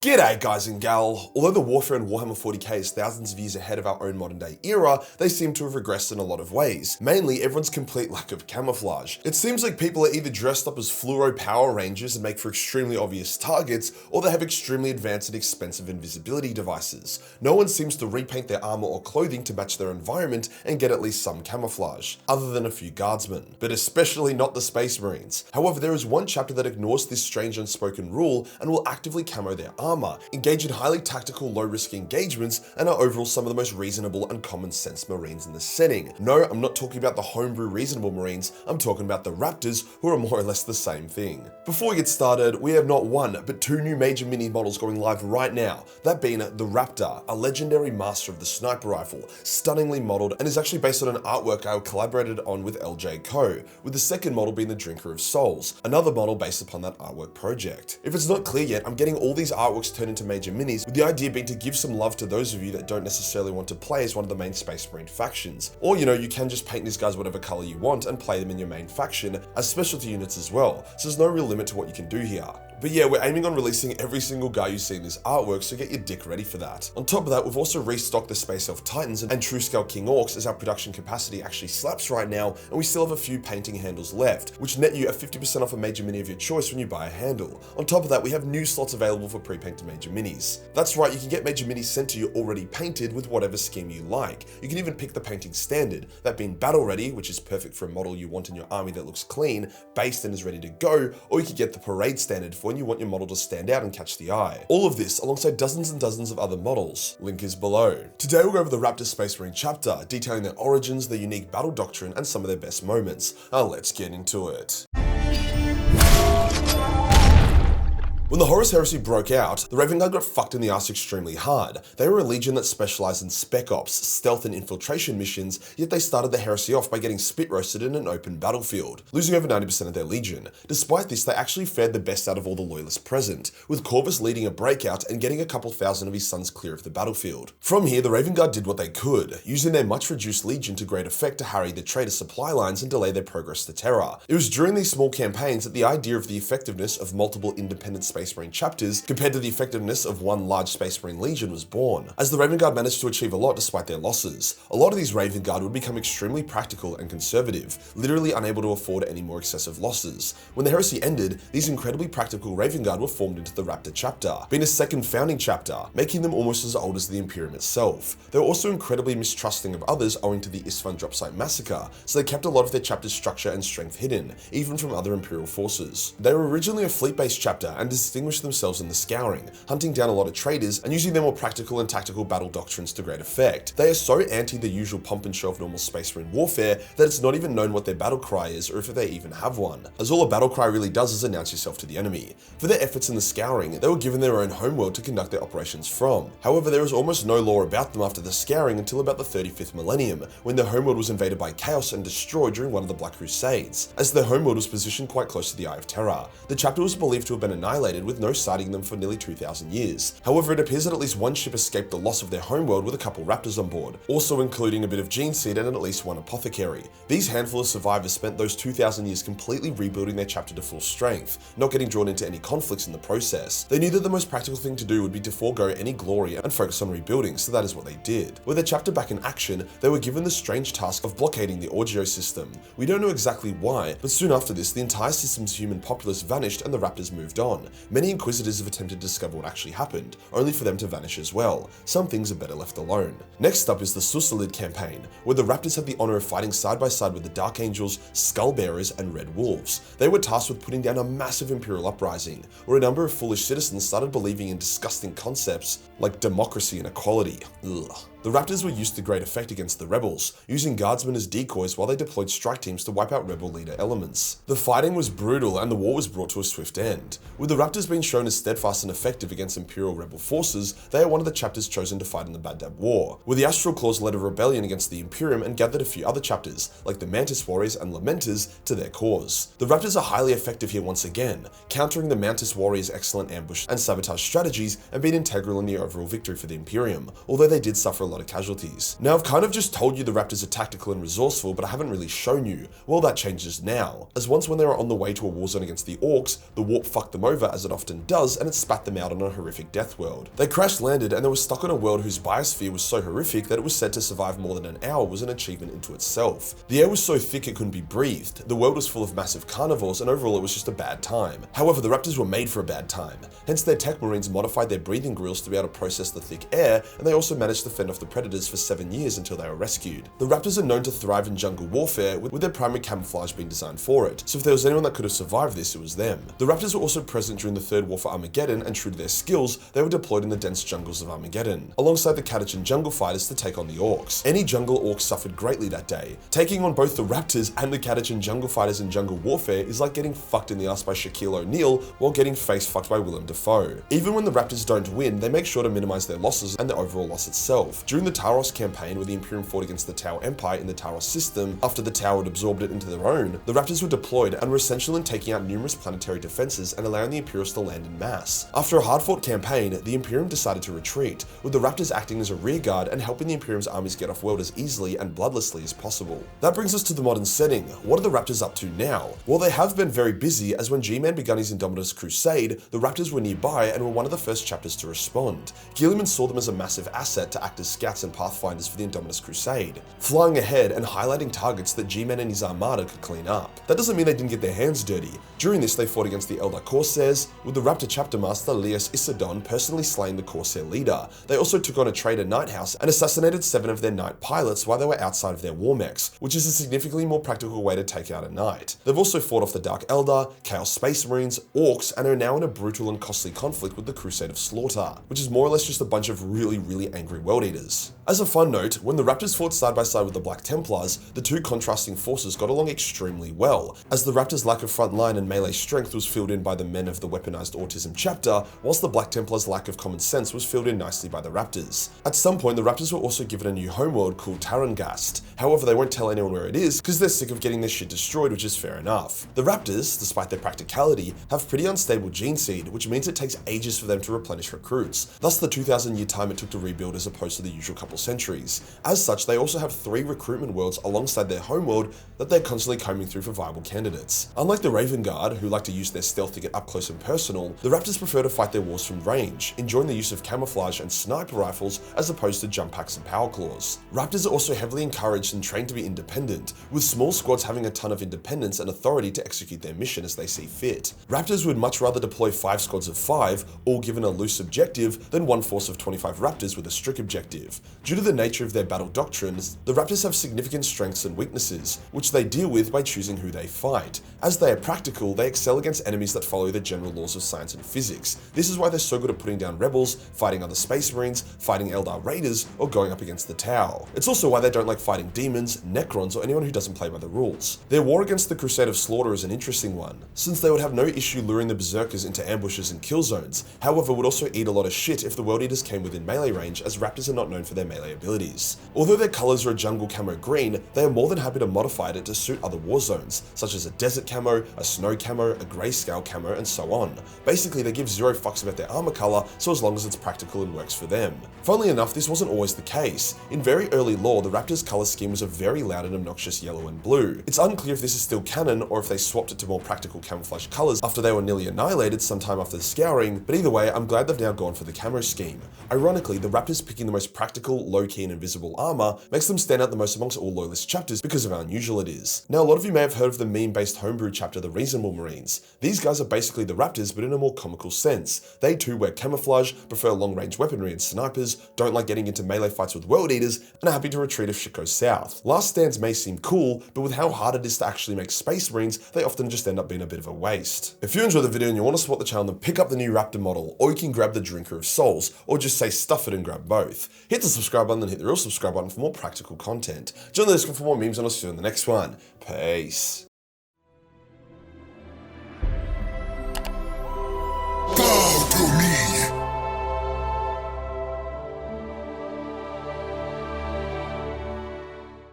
G'day guys and gal. Although the warfare in Warhammer 40k is thousands of years ahead of our own modern day era, they seem to have regressed in a lot of ways. Mainly everyone's complete lack of camouflage. It seems like people are either dressed up as fluoro Power Rangers and make for extremely obvious targets, or they have extremely advanced and expensive invisibility devices. No one seems to repaint their armor or clothing to match their environment and get at least some camouflage, other than a few guardsmen, but especially not the Space Marines. However, there is one chapter that ignores this strange unspoken rule and will actively camo their armor, engage in highly tactical, low-risk engagements, and are overall some of the most reasonable and common-sense Marines in the setting. No, I'm not talking about the homebrew reasonable Marines, I'm talking about the Raptors, who are more or less the same thing. Before we get started, we have not one, but two new major mini models going live right now, that being the Raptor, a legendary master of the sniper rifle, stunningly modeled, and is actually based on an artwork I collaborated on with LJ Co, with the second model being the Drinker of Souls, another model based upon that artwork project. If it's not clear yet, I'm getting all these artworks turned into major minis, with the idea being to give some love to those of you that don't necessarily want to play as one of the main Space Marine factions. Or, you can just paint these guys whatever color you want and play them in your main faction as specialty units as well, so there's no real limit to what you can do here. But yeah, we're aiming on releasing every single guy you see in this artwork, so get your dick ready for that. On top of that, we've also restocked the Space Elf Titans and True Scale King Orcs, as our production capacity actually slaps right now, and we still have a few painting handles left, which net you a 50% off a major mini of your choice when you buy a handle. On top of that, we have new slots available for pre-painted major minis. That's right, you can get major minis sent to you already painted with whatever scheme you like. You can even pick the painting standard, that being battle ready, which is perfect for a model you want in your army that looks clean, based and is ready to go, or you can get the parade standard for when you want your model to stand out and catch the eye. All of this alongside dozens and dozens of other models. Link is below. Today we'll go over the Raptor Space Marine chapter, detailing their origins, their unique battle doctrine, and some of their best moments. Now let's get into it. When the Horus Heresy broke out, the Raven Guard got fucked in the ass extremely hard. They were a legion that specialized in spec ops, stealth and infiltration missions, yet they started the heresy off by getting spit roasted in an open battlefield, losing over 90% of their legion. Despite this, they actually fared the best out of all the loyalists present, with Corvus leading a breakout and getting a couple thousand of his sons clear of the battlefield. From here, the Raven Guard did what they could, using their much reduced legion to great effect to harry the traitor supply lines and delay their progress to Terra. It was during these small campaigns that the idea of the effectiveness of multiple independent Space Marine chapters compared to the effectiveness of one large Space Marine legion was born, as the Raven Guard managed to achieve a lot despite their losses. A lot of these Raven Guard would become extremely practical and conservative, literally unable to afford any more excessive losses. When the heresy ended, these incredibly practical Raven Guard were formed into the Raptor chapter, being a second founding chapter, making them almost as old as the Imperium itself. They were also incredibly mistrusting of others owing to the Isfahan drop site massacre, so they kept a lot of their chapter's structure and strength hidden, even from other Imperial forces. They were originally a fleet-based chapter and distinguished themselves in the scouring, hunting down a lot of traitors and using their more practical and tactical battle doctrines to great effect. They are so anti the usual pomp and show of normal Space Marine warfare that it's not even known what their battle cry is or if they even have one, as all a battle cry really does is announce yourself to the enemy. For their efforts in the scouring, they were given their own homeworld to conduct their operations from. However, there was almost no lore about them after the scouring until about the 35th millennium, when their homeworld was invaded by chaos and destroyed during one of the Black Crusades, as their homeworld was positioned quite close to the Eye of Terror. The chapter was believed to have been annihilated, with no sighting them for nearly 2,000 years. However, it appears that at least one ship escaped the loss of their homeworld with a couple Raptors on board, also including a bit of gene seed and at least one apothecary. These handful of survivors spent those 2,000 years completely rebuilding their chapter to full strength, not getting drawn into any conflicts in the process. They knew that the most practical thing to do would be to forego any glory and focus on rebuilding, so that is what they did. With their chapter back in action, they were given the strange task of blockading the Orgio system. We don't know exactly why, but soon after this, the entire system's human populace vanished and the Raptors moved on. Many Inquisitors have attempted to discover what actually happened, only for them to vanish as well. Some things are better left alone. Next up is the Susalid campaign, where the Raptors had the honor of fighting side by side with the Dark Angels, Skull Bearers, and Red Wolves. They were tasked with putting down a massive Imperial uprising, where a number of foolish citizens started believing in disgusting concepts like democracy and equality. Ugh. The Raptors were used to great effect against the rebels, using guardsmen as decoys while they deployed strike teams to wipe out rebel leader elements. The fighting was brutal and the war was brought to a swift end. With the Raptors being shown as steadfast and effective against Imperial rebel forces, they are one of the chapters chosen to fight in the Baghdad War, where the Astral Claws led a rebellion against the Imperium and gathered a few other chapters, like the Mantis Warriors and Lamenters, to their cause. The Raptors are highly effective here once again, countering the Mantis Warriors' excellent ambush and sabotage strategies and being integral in the overall victory for the Imperium, although they did suffer a lot of casualties. Now I've kind of just told you the Raptors are tactical and resourceful, but I haven't really shown you. Well, that changes now, as once when they were on the way to a war zone against the Orcs, the warp fucked them over as it often does, and it spat them out on a horrific death world. They crash landed and they were stuck on a world whose biosphere was so horrific that it was said to survive more than an hour was an achievement into itself. The air was so thick it couldn't be breathed, the world was full of massive carnivores, and overall it was just a bad time. However, the Raptors were made for a bad time, hence their tech marines modified their breathing grills to be able to process the thick air, and they also managed to fend off the predators for 7 years until they were rescued. The Raptors are known to thrive in jungle warfare, with their primary camouflage being designed for it, so if there was anyone that could have survived this, it was them. The Raptors were also present during the Third War for Armageddon, and true to their skills, they were deployed in the dense jungles of Armageddon, alongside the Catachan jungle fighters to take on the Orcs. Any jungle Orcs suffered greatly that day. Taking on both the Raptors and the Catachan jungle fighters in jungle warfare is like getting fucked in the ass by Shaquille O'Neal while getting face fucked by Willem Dafoe. Even when the Raptors don't win, they make sure to minimize their losses and the overall loss itself. During the Taros campaign, where the Imperium fought against the Tau Empire in the Taros system, after the Tau had absorbed it into their own, the Raptors were deployed and were essential in taking out numerous planetary defenses and allowing the Imperials to land in mass. After a hard-fought campaign, the Imperium decided to retreat, with the Raptors acting as a rearguard and helping the Imperium's armies get off-world as easily and bloodlessly as possible. That brings us to the modern setting. What are the Raptors up to now? Well, they have been very busy, as when G-Man begun his Indominus Crusade, the Raptors were nearby and were one of the first chapters to respond. Guilliman saw them as a massive asset to act as scouts and pathfinders for the Indominus Crusade, flying ahead and highlighting targets that G-Man and his armada could clean up. That doesn't mean they didn't get their hands dirty. During this, they fought against the Eldar Corsairs, with the Raptor chapter master Lias Isidon personally slaying the Corsair leader. They also took on a trader Nighthouse and assassinated 7 of their Knight pilots while they were outside of their war mechs, which is a significantly more practical way to take out a Knight. They've also fought off the Dark Eldar, Chaos Space Marines, Orcs, and are now in a brutal and costly conflict with the Crusade of Slaughter, which is more or less just a bunch of really angry World Eaters. As a fun note, when the Raptors fought side by side with the Black Templars, the two contrasting forces got along extremely well, as the Raptors' lack of front line and melee strength was filled in by the men of the Weaponized Autism chapter, whilst the Black Templars' lack of common sense was filled in nicely by the Raptors. At some point, the Raptors were also given a new homeworld called Tarangast. However, they won't tell anyone where it is because they're sick of getting their shit destroyed, which is fair enough. The Raptors, despite their practicality, have pretty unstable gene seed, which means it takes ages for them to replenish recruits, thus the 2,000-year time it took to rebuild as opposed to the usual couple centuries. As such, they also have 3 recruitment worlds alongside their homeworld that they're constantly combing through for viable candidates. Unlike the Raven Guard, who like to use their stealth to get up close and personal, the Raptors prefer to fight their wars from range, enjoying the use of camouflage and sniper rifles as opposed to jump packs and power claws. Raptors are also heavily encouraged and trained to be independent, with small squads having a ton of independence and authority to execute their mission as they see fit. Raptors would much rather deploy 5 squads of 5, all given a loose objective, than one force of 25 Raptors with a strict objective. Due to the nature of their battle doctrines, the Raptors have significant strengths and weaknesses, which they deal with by choosing who they fight. As they are practical, they excel against enemies that follow the general laws of science and physics. This is why they're so good at putting down rebels, fighting other space marines, fighting Eldar raiders, or going up against the Tau. It's also why they don't like fighting demons, Necrons, or anyone who doesn't play by the rules. Their war against the Crusade of Slaughter is an interesting one, since they would have no issue luring the Berserkers into ambushes and kill zones, however would also eat a lot of shit if the World Eaters came within melee range, as Raptors are not known for their melee abilities. Although their colours are a jungle camo green, they are more than happy to modify it to suit other war zones, such as a desert camo, a snow camo, a grayscale camo, and so on. Basically, they give zero fucks about their armor color, so as long as it's practical and works for them. Funnily enough, this wasn't always the case. In very early lore, the Raptors' color scheme was a very loud and obnoxious yellow and blue. It's unclear if this is still canon or if they swapped it to more practical camouflage colors after they were nearly annihilated sometime after the scouring, but either way, I'm glad they've now gone for the camo scheme. Ironically, the Raptors picking the most practical, low-key and invisible armor makes them stand out the most amongst all loyalist chapters because of how unusual it is. Now, a lot of you may have heard of the meme-based homebrew chapter, the Reasonable Marines. These guys are basically the Raptors, but in a more comical sense. They too wear camouflage, prefer long-range weaponry and snipers, don't like getting into melee fights with World Eaters, and are happy to retreat if shit goes south. Last stands may seem cool, but with how hard it is to actually make Space Marines, they often just end up being a bit of a waste. If you enjoy the video and you want to support the channel, then pick up the new Raptor model, or you can grab the Drinker of Souls, or just say stuff it and grab both. Hit the subscribe button and hit the real subscribe button for more practical content. Join the Discord for more memes, and I'll see you in the next one. Peace.